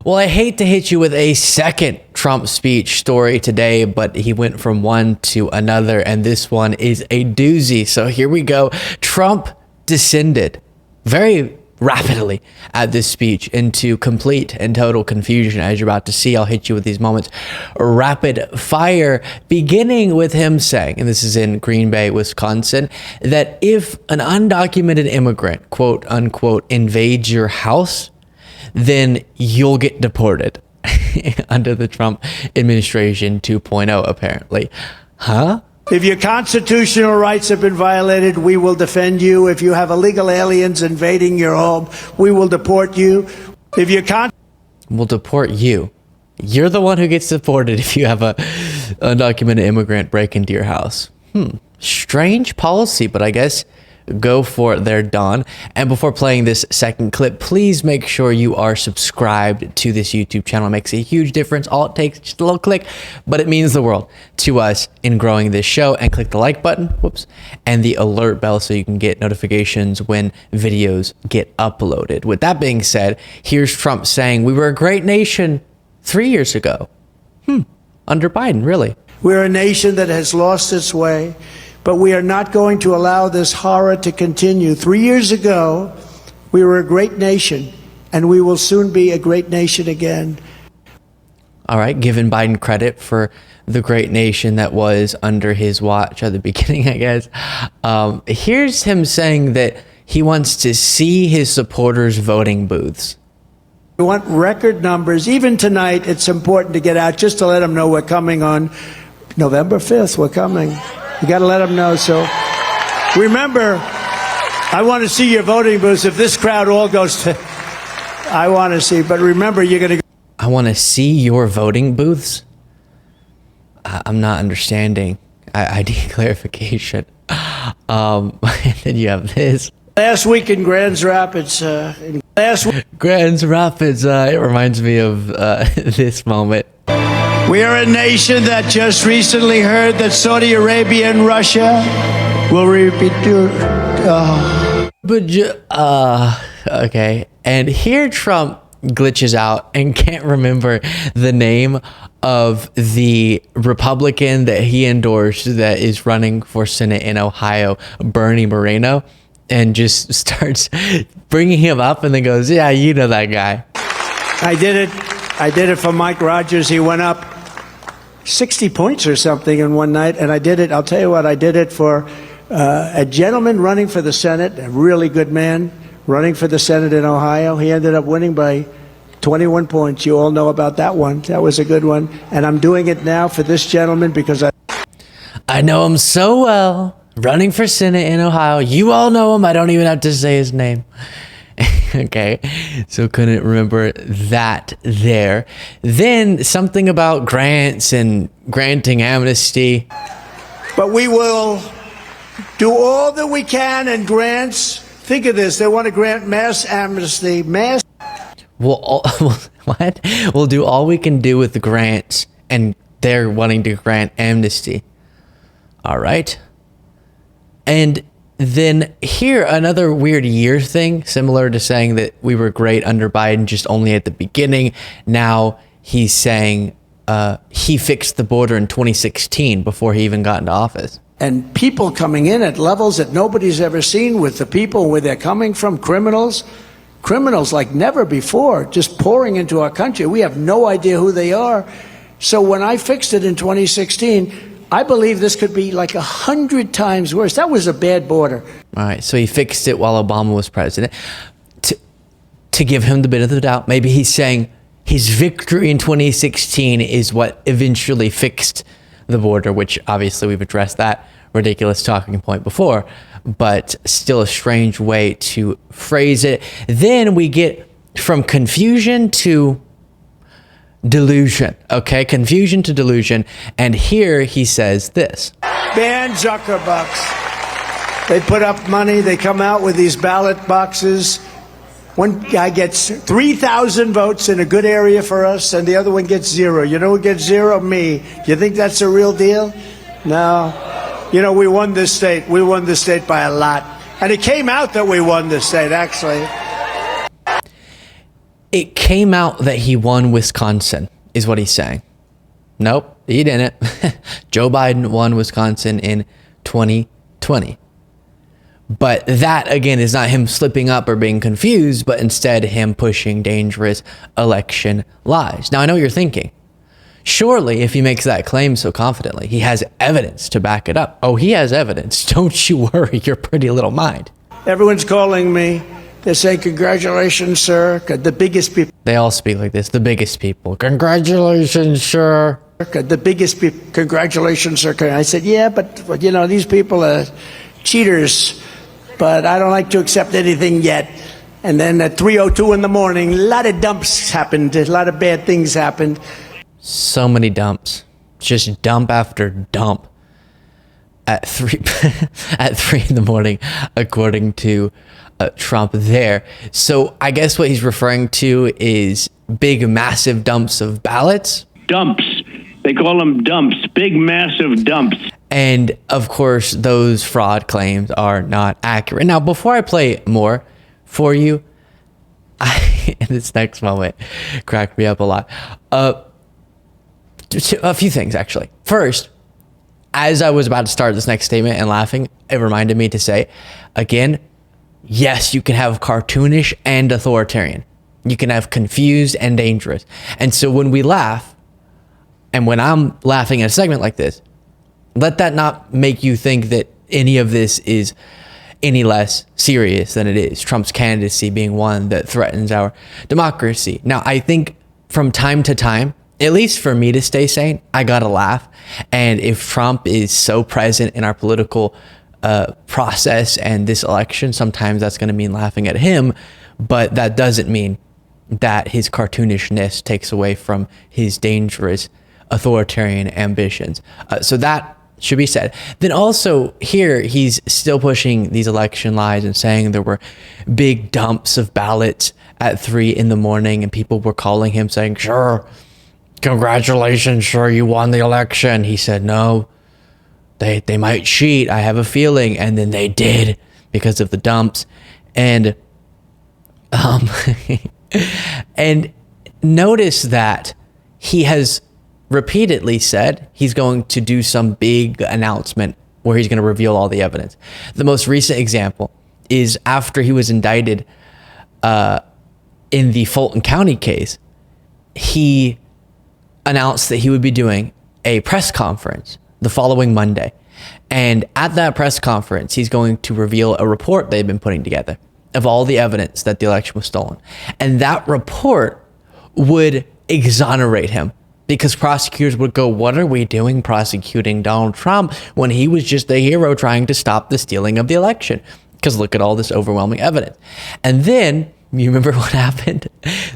Well, I hate to hit you with a second Trump speech story today, but he went from one to another, and this one is a doozy. So here we go. Trump descended very rapidly at this speech into complete and total confusion, as you're about to see. I'll hit you with these moments rapid fire, beginning with him saying, and this is in Green Bay, Wisconsin, that if an undocumented immigrant, quote unquote, invades your house, then you'll get deported under the Trump administration 2.0, apparently. Huh? If your constitutional rights have been violated, we will defend you. If you have illegal aliens invading your home, we will deport you. If your We'll deport you. You're the one who gets deported if you have a undocumented immigrant break into your house. Strange policy, but I guess go for it there, Don. And before playing this second clip, please make sure you are subscribed to this YouTube channel. It makes a huge difference. All it takes is just a little click, but it means the world to us in growing this show. And click the like button, and the alert bell so you can get notifications when videos get uploaded. With that being said, here's Trump saying we were a great nation 3 years ago. Under Biden, really. We're a nation that has lost its way, but we are not going to allow this horror to continue. 3 years ago, we were a great nation, and we will soon be a great nation again. All right, giving Biden credit for the great nation that was under his watch at the beginning, I guess. Here's him saying that he wants to see his supporters' voting booths. We want record numbers. Even tonight, it's important to get out just to let them know we're coming on November 5th. We're coming. You got to let them know. So remember, I want to see your voting booths. If this crowd all goes to, I want to see. But remember, you're going to. I want to see your voting booths. I'm not understanding. I need clarification. And then you have this. Last week in Grand Rapids. Grand Rapids. It reminds me of this moment. We are a nation that just recently heard that Saudi Arabia and Russia will repeat. Okay. And here Trump glitches out and can't remember the name of the Republican that he endorsed that is running for Senate in Ohio, Bernie Moreno, and just starts bringing him up and then goes, yeah, you know that guy. I did it for Mike Rogers. He went up 60 points or something in one night, and I did it. I'll tell you what, I did it for a gentleman running for the Senate, a really good man running for the Senate in Ohio. He ended up winning by 21 points. You all know about that one. That was a good one. And I'm doing it now for this gentleman because I know him so well, running for Senate in Ohio. You all know him. I don't even have to say his name. Okay, so couldn't remember that there. Then something about grants and granting amnesty. But we will do all that we can in grants. Think of this. They want to grant mass amnesty. What? We'll do all we can do with the grants, and they're wanting to grant amnesty. All right. And then here, another weird year thing, similar to saying that we were great under Biden, just only at the beginning. Now he's saying he fixed the border in 2016 before he even got into office. And people coming in at levels that nobody's ever seen with the people where they're coming from, criminals like never before, just pouring into our country. We have no idea who they are. So when I fixed it in 2016, I believe this could be like 100 times worse. That was a bad border. All right, so he fixed it while Obama was president. To give him the benefit of the doubt, maybe he's saying his victory in 2016 is what eventually fixed the border, which obviously we've addressed that ridiculous talking point before, but still a strange way to phrase it. Then we get from confusion to delusion. Okay, confusion to delusion. And here he says this. Ban Zuckerbucks. They put up money. They come out with these ballot boxes. One guy gets 3,000 votes in a good area for us, and the other one gets 0. You know who gets 0? Me. You think that's a real deal? No. You know, we won this state. We won this state by a lot. And it came out that we won this state, actually. It came out that he won Wisconsin, is what he's saying. Nope, he didn't. Joe Biden won Wisconsin in 2020. But that, again, is not him slipping up or being confused, but instead him pushing dangerous election lies. Now, I know what you're thinking. Surely, if he makes that claim so confidently, he has evidence to back it up. Oh, he has evidence. Don't you worry your pretty little mind. Everyone's calling me. They say, congratulations, sir. The biggest people. They all speak like this. The biggest people. Congratulations, sir. The biggest people. Congratulations, sir. I said, yeah, but you know, these people are cheaters. But I don't like to accept anything yet. And then at 3:02 in the morning, a lot of dumps happened. A lot of bad things happened. So many dumps. Just dump after dump. At 3 in the morning, according to Trump there. So I guess what he's referring to is big, massive dumps of ballots. Dumps. They call them dumps. Big, massive dumps. And of course, those fraud claims are not accurate. Now, before I play more for you, in this next moment cracked me up a lot. A few things, actually. First, as I was about to start this next statement and laughing, it reminded me to say, again, yes, you can have cartoonish and authoritarian. You can have confused and dangerous. And so when we laugh, and when I'm laughing in a segment like this, let that not make you think that any of this is any less serious than it is. Trump's candidacy being one that threatens our democracy. Now, I think from time to time, at least for me to stay sane, I gotta laugh. And if Trump is so present in our political process and this election, sometimes that's gonna mean laughing at him, but that doesn't mean that his cartoonishness takes away from his dangerous authoritarian ambitions. So that should be said. Then also here, he's still pushing these election lies and saying there were big dumps of ballots at 3 in the morning and people were calling him saying, sure, congratulations, sure, you won the election. He said, no, they might cheat. I have a feeling. And then they did because of the dumps. And, and notice that he has repeatedly said he's going to do some big announcement where he's going to reveal all the evidence. The most recent example is after he was indicted in the Fulton County case, he announced that he would be doing a press conference the following Monday. And at that press conference, he's going to reveal a report they've been putting together of all the evidence that the election was stolen. And that report would exonerate him, because prosecutors would go, what are we doing prosecuting Donald Trump when he was just a hero trying to stop the stealing of the election? Because look at all this overwhelming evidence. And then, you remember what happened?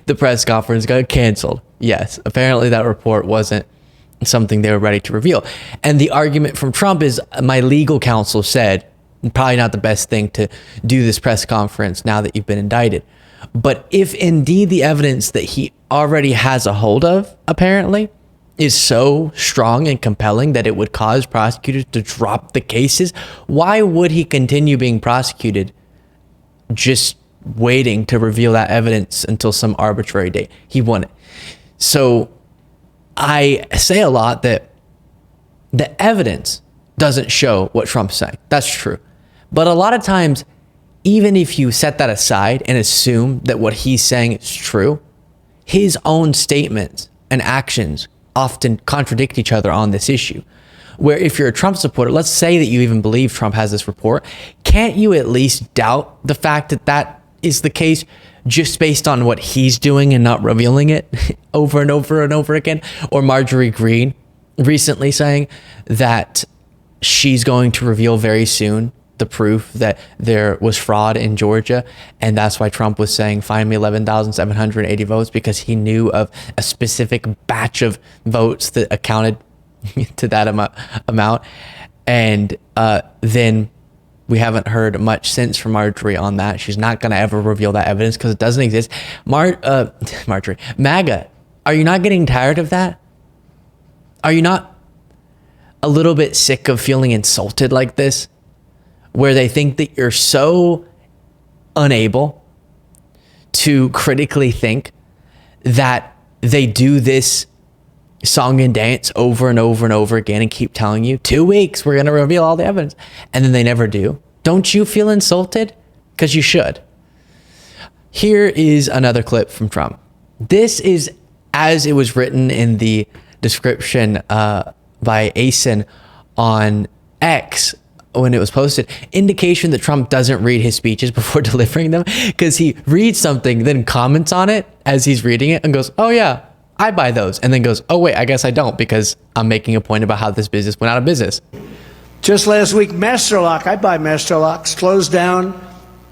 The press conference got canceled. Yes, apparently that report wasn't something they were ready to reveal. And the argument from Trump is, my legal counsel said, probably not the best thing to do this press conference now that you've been indicted. But if indeed the evidence that he already has a hold of, apparently, is so strong and compelling that it would cause prosecutors to drop the cases, why would he continue being prosecuted just waiting to reveal that evidence until some arbitrary date? He won it. So I say a lot that the evidence doesn't show what Trump's saying. That's true. But a lot of times, even if you set that aside and assume that what he's saying is true, his own statements and actions often contradict each other on this issue. Where if you're a Trump supporter, let's say that you even believe Trump has this report, can't you at least doubt the fact that that is the case just based on what he's doing and not revealing it over and over and over again? Or Marjorie Greene recently saying that she's going to reveal very soon the proof that there was fraud in Georgia. And that's why Trump was saying, find me 11,780 votes, because he knew of a specific batch of votes that accounted to that amount. And then we haven't heard much since from Marjorie on that. She's not going to ever reveal that evidence because it doesn't exist. Marjorie, MAGA, are you not getting tired of that? Are you not a little bit sick of feeling insulted like this? Where they think that you're so unable to critically think that they do this song and dance over and over and over again and keep telling you 2 weeks, we're going to reveal all the evidence. And then they never do. Don't you feel insulted? Because you should. Here is another clip from Trump. This is as it was written in the description by Asen on X when it was posted. Indication that Trump doesn't read his speeches before delivering them, because he reads something, then comments on it as he's reading it and goes, oh yeah, I buy those. And then goes, oh wait, I guess I don't, because I'm making a point about how this business went out of business. Just last week, Master Lock, I buy Master Locks, closed down.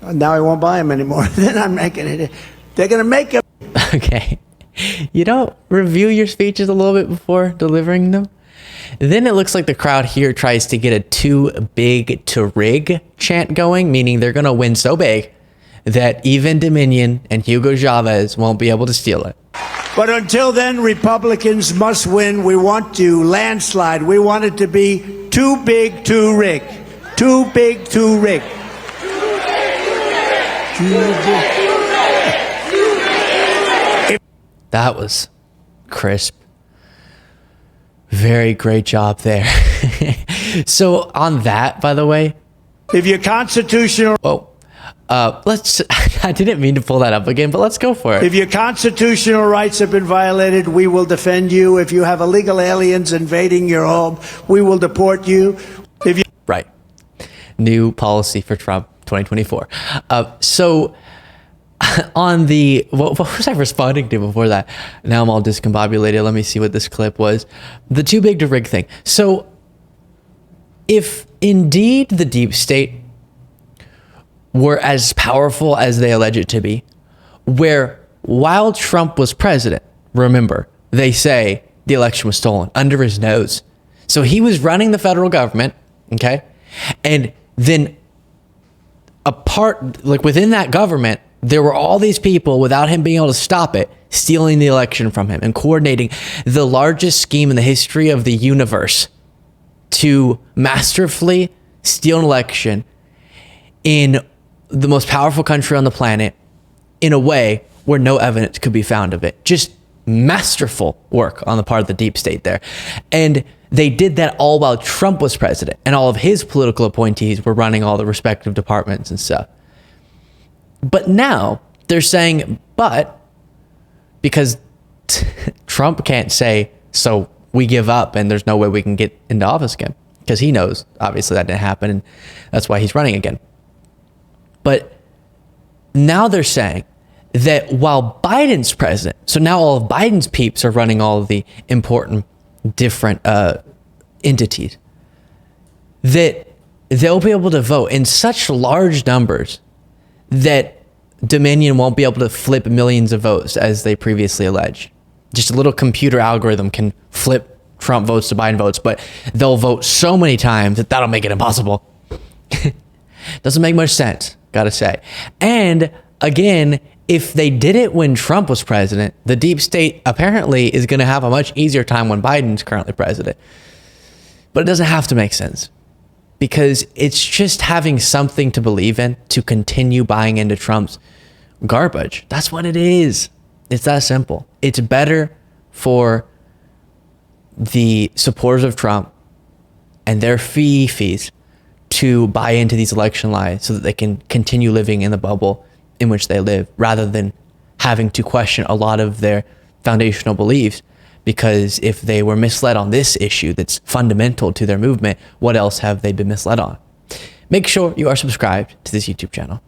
Now I won't buy them anymore. Then I'm making it. They're going to make them. Okay. You don't review your speeches a little bit before delivering them? Then it looks like the crowd here tries to get a too big to rig chant going, meaning they're going to win so big that even Dominion and Hugo Chavez won't be able to steal it. But until then, Republicans must win. We want to landslide. We want it to be too big to rig. Too big to rig. That was crisp. Very great job there. So on that, by the way, if your constitutional... Whoa. I didn't mean to pull that up again, but let's go for it. If your constitutional rights have been violated, we will defend you. If you have illegal aliens invading your home, we will deport you. If you... Right. New policy for Trump 2024. So on the, what was I responding to before that? Now I'm all discombobulated. Let me see what this clip was. The too big to rig thing. So if indeed the deep state were as powerful as they allege it to be, where while Trump was president, remember, they say the election was stolen under his nose. So he was running the federal government, okay? And then like within that government, there were all these people without him being able to stop it, stealing the election from him and coordinating the largest scheme in the history of the universe to masterfully steal an election in the most powerful country on the planet in a way where no evidence could be found of it. Just masterful work on the part of the deep state there. And they did that all while Trump was president and all of his political appointees were running all the respective departments and stuff. But now they're saying, but because Trump can't say, so we give up and there's no way we can get into office again, because he knows obviously that didn't happen and that's why he's running again. But now they're saying that while Biden's president, so now all of Biden's peeps are running all of the important different entities, that they'll be able to vote in such large numbers that Dominion won't be able to flip millions of votes as they previously alleged. Just a little computer algorithm can flip Trump votes to Biden votes, but they'll vote so many times that that'll make it impossible. Doesn't make much sense, gotta say. And again, if they did it when Trump was president, the deep state apparently is going to have a much easier time when Biden's currently president. But it doesn't have to make sense, because it's just having something to believe in to continue buying into Trump's garbage. That's what it is. It's that simple. It's better for the supporters of Trump and their fees to buy into these election lies so that they can continue living in the bubble in which they live, rather than having to question a lot of their foundational beliefs. Because if they were misled on this issue that's fundamental to their movement, what else have they been misled on? Make sure you are subscribed to this YouTube channel.